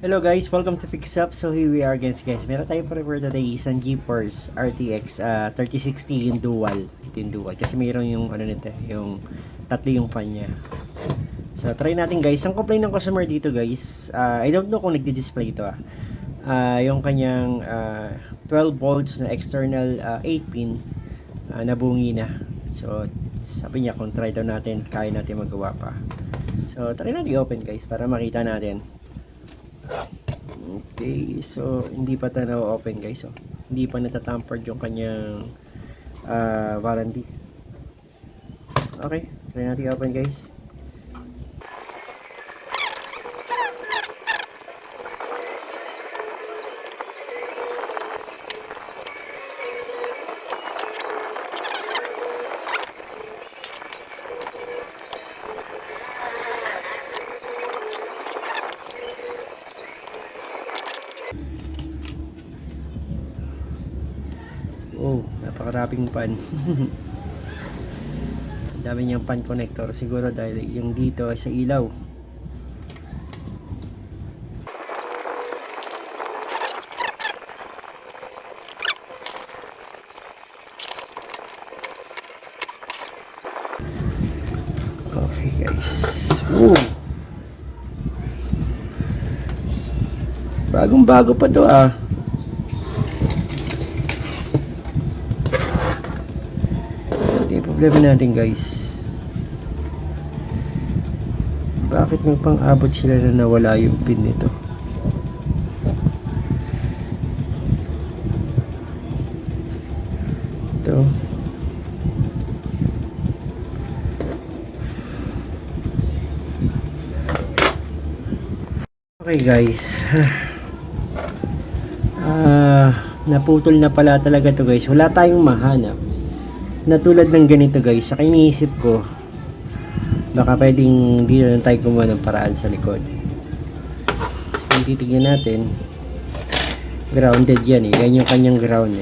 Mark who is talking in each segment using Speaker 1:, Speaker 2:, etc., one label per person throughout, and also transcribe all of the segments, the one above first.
Speaker 1: Hello guys, welcome to Fix Up. So here we are again guys. Meron tayo for today isang GeForce RTX 3060 yung dual. Ito yung dual kasi mayroon yung ano nito, yung tatlo yung fan niya. So try natin guys. Ang complaint ng customer dito guys, I don't know kung nagdi-display ito yung kanyang 12 volts na external 8 pin nabungi na. So sabi niya kung try daw natin, kaya natin magawa pa. So try natin i-open guys para makita natin. Okay, so hindi pa tayo open guys. So, hindi pa natatampered yung kanyang warranty. Okay, try natin open guys. Oh, napakaraming pan. Dami niyang pan connector siguro dahil yung dito ay sa ilaw. Okay guys. Woo. Bagong bago pa to Problema natin guys, bakit magpang-abot sila na nawala yung pin nito? Ito okay guys. Naputol na pala talaga to guys, wala tayong mahanap na tulad ng ganito guys. Saka iniisip ko baka pwedeng hindi na lang tayo gumawa ng paraan sa likod. So kung titignan natin, grounded yan yan yung kanyang ground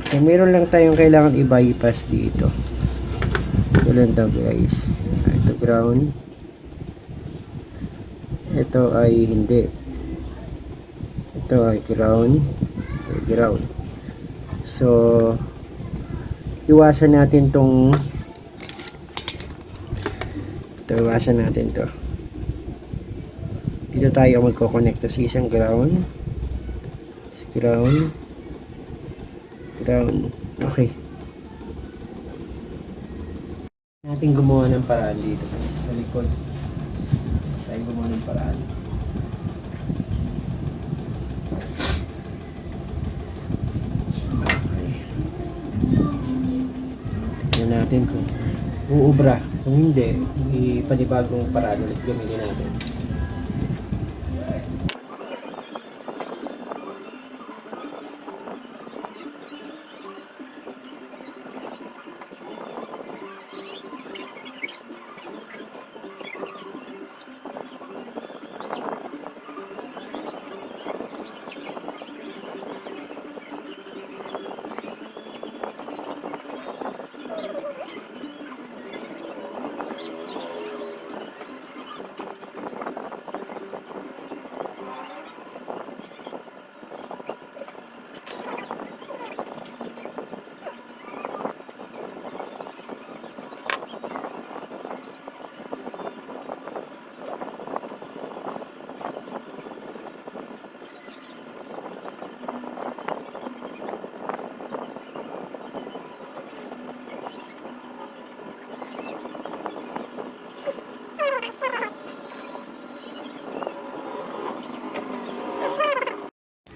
Speaker 1: kaya meron lang tayong kailangan i-bypass dito. Ito lang to guys, ito ground, ito ay hindi, ito ay ground, so iwasan natin tong iwasan natin to. Dito tayo magko-connect sa isang ground, ground. Okay, natin gumawa ng paraan dito sa likod. Tayo gumawa ng paraan. Natin kung uubra, kung hindi ipanibagong paraan ulit gamitin natin.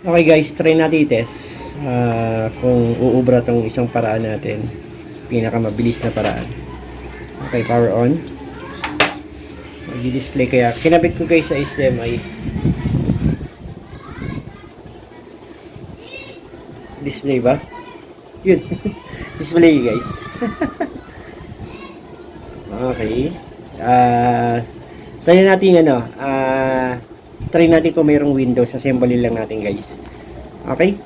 Speaker 1: Okay guys, try natin i-test kung uubra tong isang paraan natin, pinakamabilis na paraan. Okay, power on. Mag-display kaya kinabit ko guys sa HDMI. Display ba? Yun. Display guys. Okay. Try natin try natin kung mayroong Windows, assembly lang natin guys. Okay?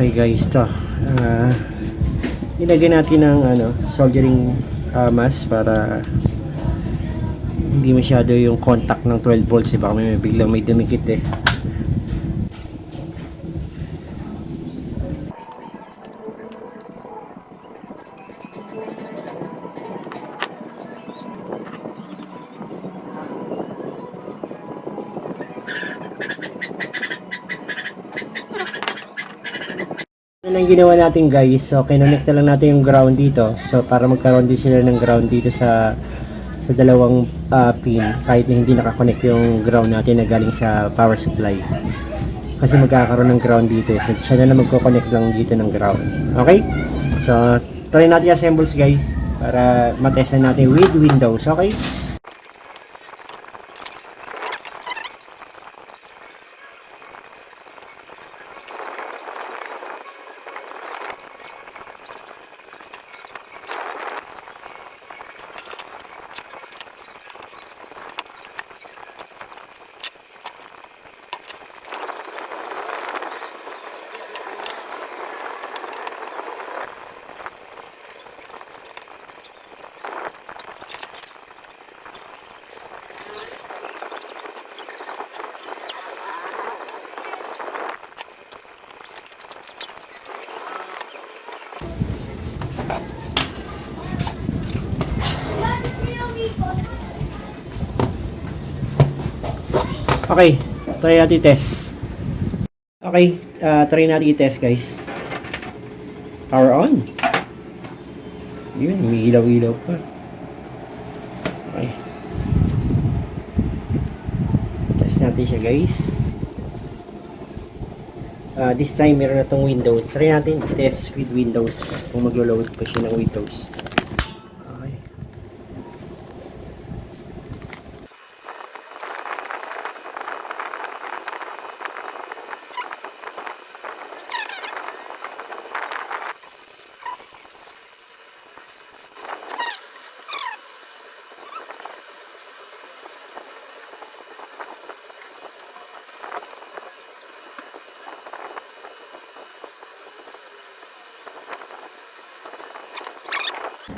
Speaker 1: Okay guys, to ilagay natin ng soldering mask para hindi masyado yung contact ng 12 volts, baka may biglang may dumikit eh. Ano lang ginawa natin guys, so kinonect na lang natin yung ground dito, so para magkaroon din sila ng ground dito sa dalawang pin, kahit na hindi nakakonect yung ground natin na galing sa power supply, kasi magkakaroon ng ground dito, so siya na lang magkoconnect lang dito ng ground. Okay, so try natin assembles guys para matestan natin with Windows. Okay. Okay, try natin i-test. Okay, try natin i-test guys. Power on. Yun, may ilaw-ilaw pa. Okay. Test natin siya guys. This time meron na itong Windows. Try natin i-test with Windows kung maglo-load pa siya ng Windows. Okay.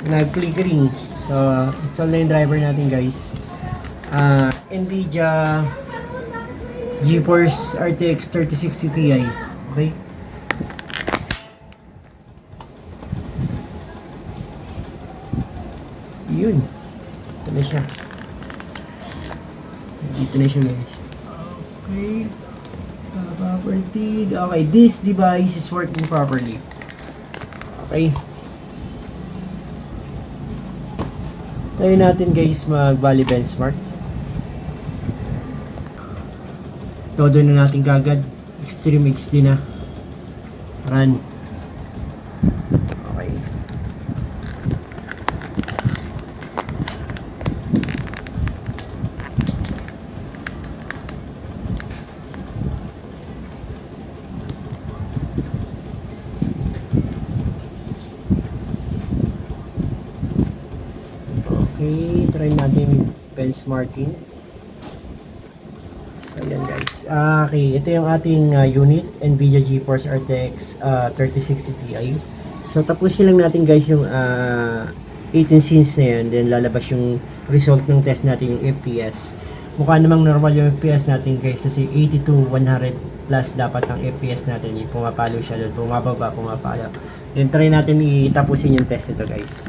Speaker 1: Nag-flickering. So, install na yung driver natin guys. Nvidia GeForce RTX 3060 Ti. Okay? Yun. Ito na siya. Dito na siya guys. Okay. Property. Okay, this device is working properly. Okay. Tayo natin guys mag-Bali benchmark. Todo na natin kagad. Extreme XD na. Run. Okay. Okay, try natin benchmarking. So, ayan guys. Okay, ito yung ating unit, Nvidia GeForce RTX 3060 Ti. So, tapusin lang natin guys yung 18 scenes na yan. Then, lalabas yung result ng test natin, yung FPS. Mukha namang normal yung FPS natin guys, kasi 80 to 100 plus dapat ang FPS natin. Yung pumapalo siya doon, bumababa, pumapalo. Then, try natin itapusin yung test nito guys.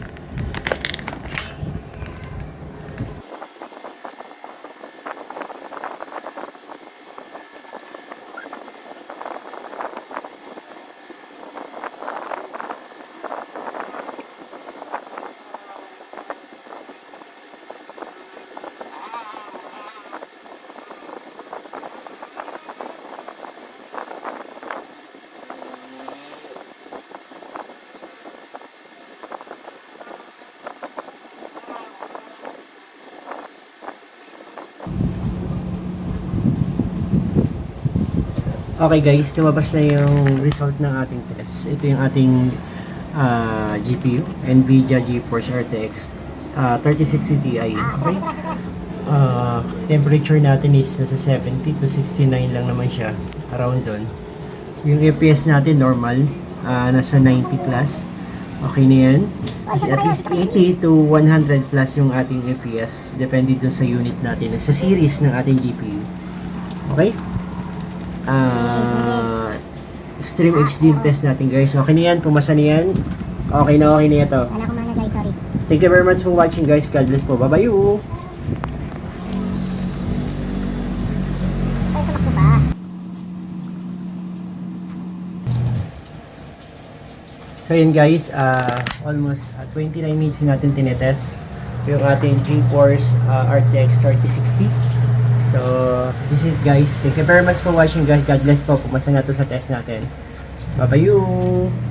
Speaker 1: Okay guys, lumabas na yung result ng ating test. Ito yung ating GPU, Nvidia GeForce RTX 3060 Ti. Okay? Temperature natin is nasa 70 to 69 lang naman siya, around doon. So Yung FPS natin normal, nasa 90 plus. Okay na yan. Kasi at least 80 to 100 plus yung ating FPS. Depende dun sa unit natin, sa series ng ating GPU. Okay? Extreme XD test natin guys. Okay na yan, pumasa na yan. Okay na yan to.
Speaker 2: Wala ko mana guys, sorry.
Speaker 1: Thank you very much for watching guys. God bless po. Bye-bye.
Speaker 2: Ay, tumakbo ba?
Speaker 1: So yun guys, almost 29 minutes natin tinetest yung ating GeForce RTX 3060. So this is guys, thank you very much for watching guys. God bless po, pumasa na to sa test natin. Bye bye.